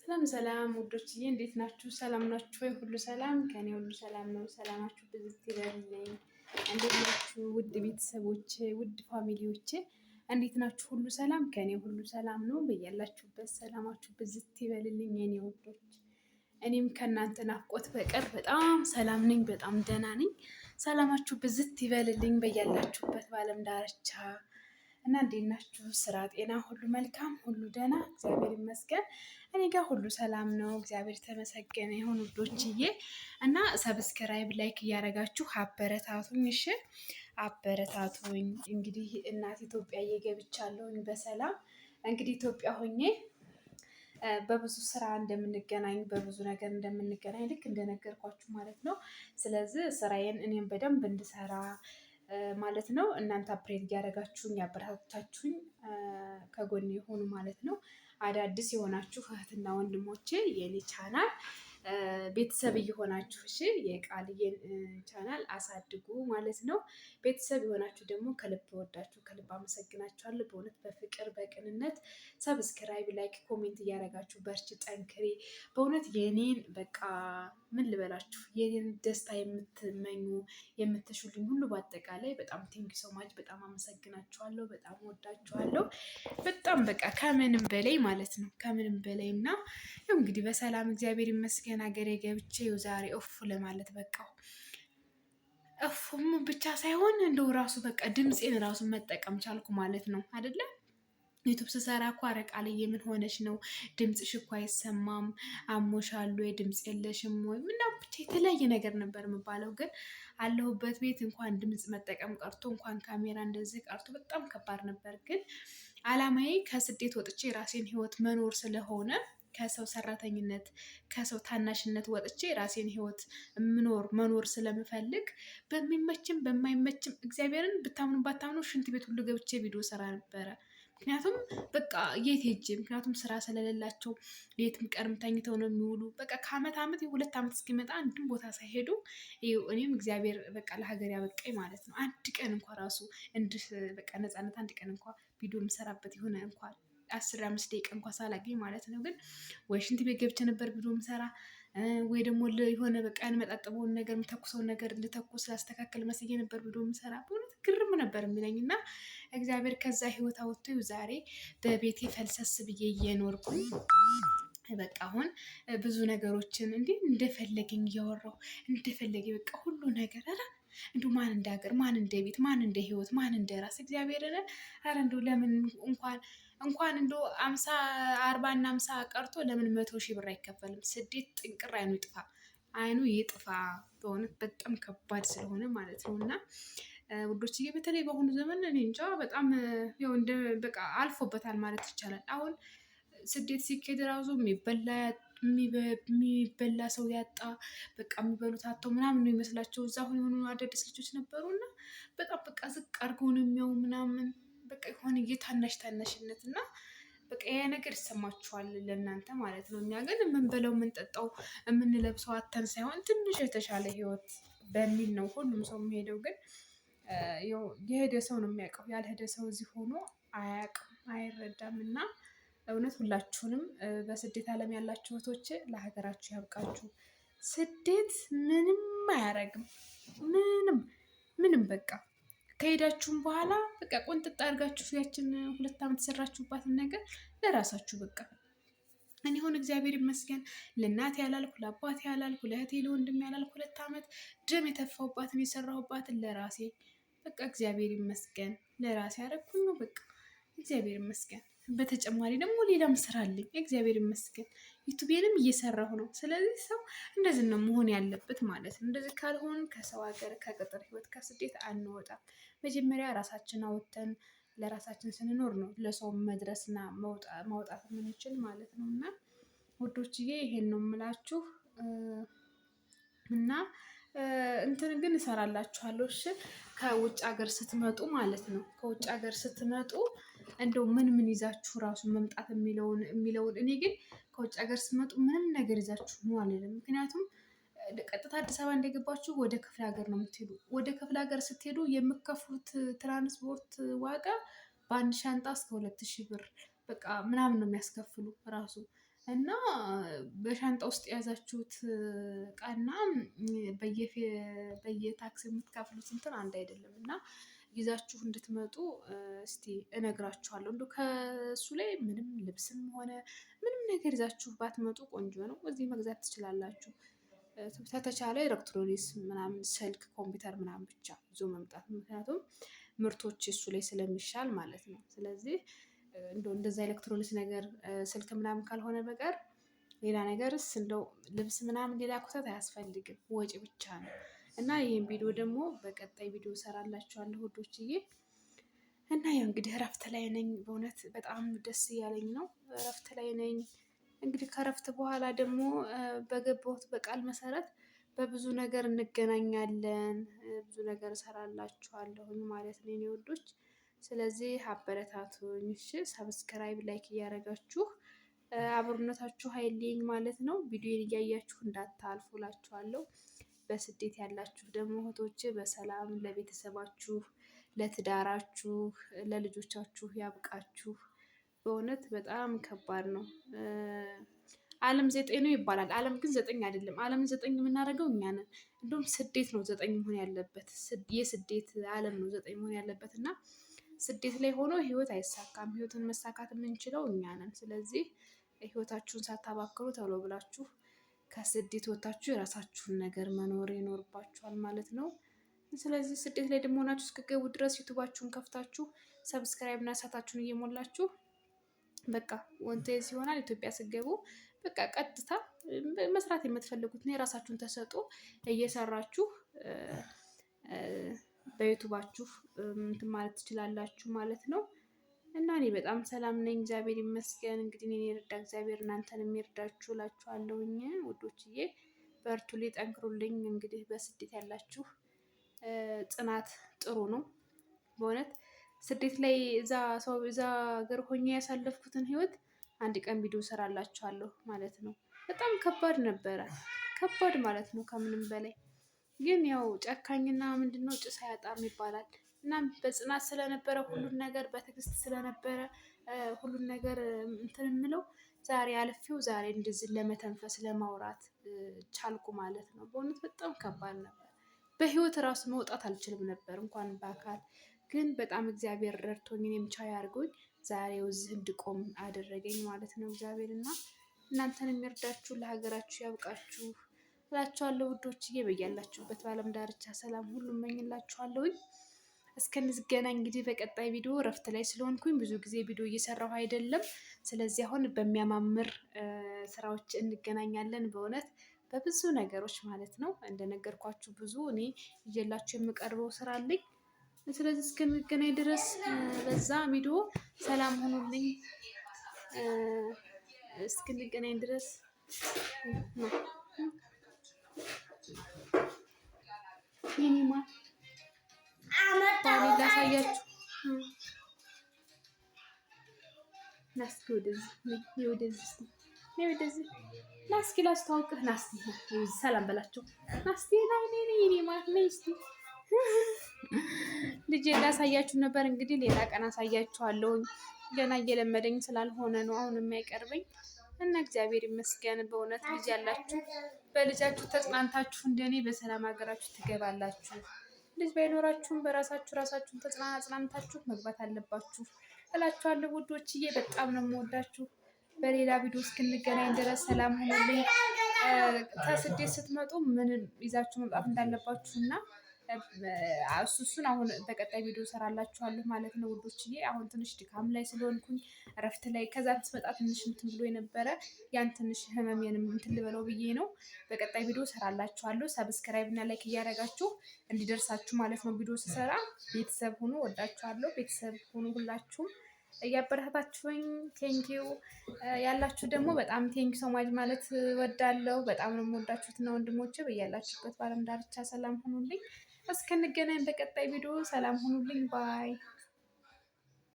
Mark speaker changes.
Speaker 1: ሰላም ሰላም ውዶችዬ እንዴት ናችሁ? ሰላም ናችሁ ወይ? ሁሉ ሰላም ከኔ ሁሉ ሰላም ነው። ሰላማችሁ ብዝት ይበልልኝ። እንዴት ናችሁ ውድ ቤተሰቦቼ፣ ውድ ፋሚሊዎቼ እንዴት ናችሁ? ሁሉ ሰላም ከኔ ሁሉ ሰላም ነው። በያላችሁበት ሰላማችሁ ብዝት ይበልልኝ የኔ ውዶች። እኔም ከእናንተ ናፍቆት በቀር በጣም ሰላም ነኝ፣ በጣም ደህና ነኝ። ሰላማችሁ ብዝት ይበልልኝ በያላችሁበት በዓለም ዳርቻ እና እንዴት ናችሁ? ስራ፣ ጤና ሁሉ መልካም፣ ሁሉ ደህና፣ እግዚአብሔር ይመስገን። እኔ ጋር ሁሉ ሰላም ነው፣ እግዚአብሔር ተመሰገነ ይሁን ውዶችዬ። እና ሰብስክራይብ ላይክ እያደረጋችሁ አበረታቱኝ፣ እሺ አበረታቱኝ። እንግዲህ እናት ኢትዮጵያ እየገብቻለሁኝ በሰላም እንግዲህ ኢትዮጵያ ሆኜ በብዙ ስራ እንደምንገናኝ በብዙ ነገር እንደምንገናኝ ልክ እንደነገርኳችሁ ማለት ነው። ስለዚህ ስራዬን እኔም በደንብ እንድሰራ ማለት ነው። እናንተ አፕሬት እያደረጋችሁኝ ያበረታታችሁኝ ከጎን የሆኑ ማለት ነው። አዳዲስ የሆናችሁ እህትና ወንድሞቼ የኔ ቻናል ቤተሰብ እየሆናችሁ እሺ የቃልዬን ቻናል አሳድጉ ማለት ነው። ቤተሰብ የሆናችሁ ደግሞ ከልብ ወዳችሁ ከልብ አመሰግናችኋለሁ። በእውነት በፍቅር በቅንነት ሰብስክራይብ ላይክ ኮሜንት እያደረጋችሁ በርቺ ጠንክሬ በእውነት የኔን በቃ ምን ልበላችሁ የኔን ደስታ የምትመኙ የምትሹልኝ ሁሉ በአጠቃላይ በጣም ቴንኪ ሶ ማች በጣም አመሰግናችኋለሁ። በጣም ወዳችኋለሁ። በጣም በቃ ከምንም በላይ ማለት ነው ከምንም በላይ እና ያው እንግዲህ በሰላም እግዚአብሔር ይመስገን ሀገሬ ገብቼ ዛሬ እፍ ለማለት በቃው። እፉም ብቻ ሳይሆን እንደው ራሱ በቃ ድምፄን ራሱ መጠቀም ቻልኩ ማለት ነው አይደለም። ዩቱብ ስሰራ እኮ ኧረ ቃልዬ ምን ሆነሽ ነው? ድምፅሽ እኮ አይሰማም፣ አሞሻል ወይ? ድምፅ የለሽም ወይ? ምናምን ብቻ የተለያየ ነገር ነበር የምባለው። ግን አለሁበት ቤት እንኳን ድምፅ መጠቀም ቀርቶ እንኳን ካሜራ እንደዚህ ቀርቶ በጣም ከባድ ነበር። ግን አላማዬ ከስደት ወጥቼ የራሴን ህይወት መኖር ስለሆነ ከሰው ሰራተኝነት ከሰው ታናሽነት ወጥቼ ራሴን ህይወት መኖር ስለምፈልግ በሚመችም በማይመችም እግዚአብሔርን ብታምኑ ባታምኑ ሽንት ቤት ሁሉ ገብቼ ቪዲዮ ሰራ ነበረ። ምክንያቱም በቃ የት ሄጄ ምክንያቱም ስራ ስለሌላቸው ሌትም ቀንም ተኝተው ነው የሚውሉ። በቃ ከአመት ዓመት የሁለት ዓመት እስኪመጣ አንድም ቦታ ሳይሄዱ እኔም እግዚአብሔር በቃ ለሀገር ያበቃኝ ማለት ነው። አንድ ቀን እንኳ ራሱ እንድህ በቃ ነፃነት አንድ ቀን እንኳ ቪዲዮ የምሰራበት የሆነ እንኳን 15 ደቂቃ እንኳ ሳላገኝ ማለት ነው። ግን ወይ ሽንት ቤት ገብቼ ነበር ቪዲዮ የምሰራ ወይ ደግሞ የሆነ በቃ ያንመጣጥበውን ነገር የምተኩሰውን ነገር ልተኩስ ላስተካከል መስዬ ነበር ቪዲዮ የምሰራ። በእውነት ግርም ነበር የሚለኝ እና እግዚአብሔር ከዛ ህይወት አወጥቶ ዛሬ በቤቴ ፈልሰስ ብዬ እየኖርኩኝ በቃ አሁን ብዙ ነገሮችን እንዲህ እንደፈለገኝ እያወራሁ እንደፈለገ በቃ ሁሉ ነገር እንዱ ማን እንደ ሀገር ማን እንደ ቤት ማን እንደ ህይወት ማን እንደ ራስ እግዚአብሔርን ኧረ እንዱ ለምን እንኳን እንዶ 40 እና 50 ቀርቶ ለምን 100,000 ብር አይከፈልም? ስደት ጥንቅር አይኑ ይጥፋ። በእውነት በጣም ከባድ ስለሆነ ማለት ነው። እና ውዶችዬ በተለይ በአሁኑ ዘመን እኔ እንጃ በጣም ያው እንደ በቃ አልፎበታል ማለት ይቻላል። አሁን ስደት ሲኬድ ራሱ የሚበላ ሰው ያጣ በቃ የሚበሉት አጥተው ምናምን ነው ይመስላቸው። እዛ አሁን የሆኑ አዳዲስ ልጆች ነበሩ እና በጣም በቃ ዝቅ አድርገው ነው የሚያው ምናምን በቃ የሆነ ታናሽነት እና በቃ ያ ነገር ይሰማችኋል ለእናንተ ማለት ነው። እኛ ግን የምንበላው የምንጠጣው የምንለብሰው አተን ሳይሆን ትንሽ የተሻለ ህይወት በሚል ነው ሁሉም ሰው የሚሄደው። ግን የሄደ ሰው ነው የሚያውቀው፣ ያልሄደ ሰው እዚህ ሆኖ አያውቅም አይረዳም። እና እውነት ሁላችሁንም በስደት ዓለም ያላችሁ እህቶቼ ለሀገራችሁ ያብቃችሁ። ስደት ምንም አያረግም፣ ምንም በቃ ከሄዳችሁም በኋላ በቃ ቆንጥጥ አድርጋችሁ ያችን 2 ዓመት የሰራችሁባትን ነገር ለራሳችሁ በቃ እኔ ሆነ እግዚአብሔር ይመስገን ለእናቴ ያላልኩ ለአባቴ ያላልኩ ለእህቴ ለወንድሜ ያላልኩ 2 ዓመት ደም የተፋሁባትን የሰራሁባትን ለራሴ በቃ እግዚአብሔር ይመስገን ለራሴ ያደረኩኝ ነው። በቃ እግዚአብሔር ይመስገን። በተጨማሪ ደግሞ ሌላም ስራ አለኝ እግዚአብሔር ይመስገን። ዩቱቤንም እየሰራሁ ነው። ስለዚህ ሰው እንደዚህ ነው መሆን ያለበት ማለት ነው። እንደዚህ ካልሆን ከሰው ሀገር ከቅጥር ህይወት ከስደት አንወጣም። መጀመሪያ ራሳችን አውጥተን ለራሳችን ስንኖር ነው ለሰው መድረስና ማውጣት የምንችል ማለት ነው። እና ውዶችዬ ይሄን ነው የምላችሁ። እና እንትን ግን እሰራላችኋለሁ እሺ። ከውጭ ሀገር ስትመጡ ማለት ነው ከውጭ ሀገር ስትመጡ እንደው ምን ይዛችሁ ራሱ መምጣት የሚለውን እኔ ግን ከውጭ ሀገር ስትመጡ ምንም ነገር ይዛችሁ ነው አልልም። ምክንያቱም ቀጥታ አዲስ አበባ እንደገባችሁ ወደ ክፍለ ሀገር ነው የምትሄዱ። ወደ ክፍለ ሀገር ስትሄዱ የምከፍሉት ትራንስፖርት ዋጋ በአንድ ሻንጣ እስከ 2,000 ብር በቃ ምናምን ነው የሚያስከፍሉ ራሱ እና በሻንጣ ውስጥ የያዛችሁት እቃና በየታክሲ የምትከፍሉት እንትን አንድ አይደለም እና ይዛችሁ እንድትመጡ እስቲ እነግራችኋለሁ። እንዶ ከሱ ላይ ምንም ልብስም ሆነ ምንም ነገር ይዛችሁ ባትመጡ ቆንጆ ነው። እዚህ መግዛት ትችላላችሁ። ከተቻለ ኤሌክትሮኒክስ ምናምን ስልክ፣ ኮምፒውተር ምናምን ብቻ ይዞ መምጣት፣ ምክንያቱም ምርቶች እሱ ላይ ስለሚሻል ማለት ነው። ስለዚህ እንደዛ ኤሌክትሮኒክስ ነገር ስልክ ምናምን ካልሆነ በቀር ሌላ ነገርስ እንደው ልብስ ምናምን ሌላ ኩተት አያስፈልግም፣ ወጪ ብቻ ነው። እና ይህን ቪዲዮ ደግሞ በቀጣይ ቪዲዮ እሰራላችኋለሁ ውዶችዬ። እና ያው እንግዲህ እረፍት ላይ ነኝ። በእውነት በጣም ደስ እያለኝ ነው። እረፍት ላይ ነኝ። እንግዲህ ከእረፍት በኋላ ደግሞ በገባሁት በቃል መሰረት በብዙ ነገር እንገናኛለን። ብዙ ነገር እሰራላችኋለሁኝ ማለት ነው የኔ ውዶች። ስለዚህ አበረታቱኝ እሺ። ሰብስክራይብ፣ ላይክ እያደረጋችሁ አብሮነታችሁ ኃይሌኝ ማለት ነው። ቪዲዮን እያያችሁ እንዳታልፉ እላችኋለሁ። በስደት ያላችሁ ደግሞ እህቶቼ በሰላም ለቤተሰባችሁ፣ ለትዳራችሁ፣ ለልጆቻችሁ ያብቃችሁ። በእውነት በጣም ከባድ ነው። ዓለም 9 ነው ይባላል። ዓለም ግን 9 አይደለም። ዓለም 9 የምናደርገው እኛ ነን። እንደውም ስደት ነው 9 መሆን ያለበት። የስደት ዓለም ነው 9 መሆን ያለበት እና ስደት ላይ ሆኖ ህይወት አይሳካም። ህይወትን መሳካት የምንችለው እኛ ነን። ስለዚህ ህይወታችሁን ሳታባክሩ ቶሎ ብላችሁ ከስደት ወጥታችሁ የራሳችሁን ነገር መኖር ይኖርባችኋል ማለት ነው። ስለዚህ ስደት ላይ ደግሞ ሆናችሁ እስክገቡ ድረስ ዩቱባችሁን ከፍታችሁ ሰብስክራይብ እና ሰዓታችሁን እየሞላችሁ በቃ ወንቴዝ ይሆናል። ኢትዮጵያ ስገቡ በቃ ቀጥታ መስራት የምትፈልጉትን የራሳችሁን ተሰጦ እየሰራችሁ በዩቱባችሁ እንትን ማለት ትችላላችሁ ማለት ነው። እና እኔ በጣም ሰላም ነኝ፣ እግዚአብሔር ይመስገን። እንግዲህ እኔን የረዳ እግዚአብሔር እናንተን የሚረዳችሁ እላችኋለሁኝ ውዶችዬ። በርቱልኝ፣ ጠንክሩልኝ። እንግዲህ በስደት ያላችሁ ጽናት ጥሩ ነው በእውነት። ስደት ላይ እዛ ሀገር ሆኜ ያሳለፍኩትን ህይወት አንድ ቀን ቪዲዮ እሰራላችኋለሁ ማለት ነው። በጣም ከባድ ነበረ፣ ከባድ ማለት ነው ከምንም በላይ። ግን ያው ጨካኝና ምንድነው ጭስ አያጣም ይባላል። እናም በጽናት ስለነበረ ሁሉን ነገር በትዕግስት ስለነበረ ሁሉን ነገር እንትን የምለው ዛሬ አልፌው ዛሬ እንደዚህ ለመተንፈስ ለማውራት ቻልኩ ማለት ነው። በእውነት በጣም ከባድ ነበር። በህይወት ራሱ መውጣት አልችልም ነበር እንኳን በአካል። ግን በጣም እግዚአብሔር ረድቶኝ እኔም ቻይ አድርጎኝ ዛሬው እዚህ እንድቆም አደረገኝ ማለት ነው እግዚአብሔር። እና እናንተን የሚረዳችሁ ለሀገራችሁ ያብቃችሁ እላችኋለሁ ውዶችዬ። በያላችሁበት በዓለም ዳርቻ ሰላም ሁሉ እመኝላችኋለሁኝ። እስከንገናኝ እንግዲህ በቀጣይ ቪዲዮ እረፍት ላይ ስለሆንኩኝ ብዙ ጊዜ ቪዲዮ እየሰራሁ አይደለም። ስለዚህ አሁን በሚያማምር ስራዎች እንገናኛለን በእውነት በብዙ ነገሮች ማለት ነው። እንደነገርኳችሁ ብዙ እኔ ይዤላችሁ የምቀርበው ስራ አለኝ። ስለዚህ እስከንገናኝ ድረስ በዛ ቪዲዮ ሰላም ሁኑልኝ። እስክንገናኝ ድረስ ይኒማ ታሪ ላሳያችሁ። ናስኪ ወደዚህ ናስኪ ላስተዋውቅህ። ናስቲ ሰላም በላቸው። ናስቲ ልጄ ላሳያችሁ ነበር። እንግዲህ ሌላ ቀን አሳያችኋለሁኝ። ገና እየለመደኝ ስላልሆነ ነው አሁን የሚያቀርበኝ እና እግዚአብሔር ይመስገን። በእውነት ልጅ ያላችሁ በልጃችሁ ተጽናንታችሁ እንደኔ በሰላም ሀገራችሁ ትገባላችሁ። ልጅ ባይኖራችሁም በራሳችሁ ራሳችሁን አጽናንታችሁ መግባት አለባችሁ እላችኋለሁ ውዶችዬ። በጣም ነው የምወዳችሁ። በሌላ ቪዲዮ እስክንገናኝ ድረስ ሰላም ሁኑልኝ። ከስደት ስትመጡ ምን ይዛችሁ መምጣት እንዳለባችሁ እና እሱን አሁን በቀጣይ ቪዲዮ እሰራላችኋለሁ ማለት ነው ውዶችዬ። አሁን ትንሽ ድካም ላይ ስለሆንኩኝ እረፍት ላይ ከዛ ስመጣ ትንሽ እንትን ብሎ የነበረ ያን ትንሽ ህመሜንም እንትን ልበለው ብዬ ነው። በቀጣይ ቪዲዮ እሰራላችኋለሁ። ሰብስክራይብ እና ላይክ እያደረጋችሁ እንዲደርሳችሁ ማለት ነው ቪዲዮ ስሰራ። ቤተሰብ ሁኑ፣ ወዳችኋለሁ። ቤተሰብ ሁኑ ሁላችሁም እያበረታታችሁኝ። ቴንኪው ያላችሁ ደግሞ በጣም ቴንኪ ሶማጅ ማለት ወዳለሁ። በጣም ነው የምወዳችሁትና ወንድሞቼ በያላችሁበት በዓለም ዳርቻ ሰላም ሁኑልኝ። እስክንገናኝ በቀጣይ ቪዲዮ ሰላም ሁኑልኝ። ባይ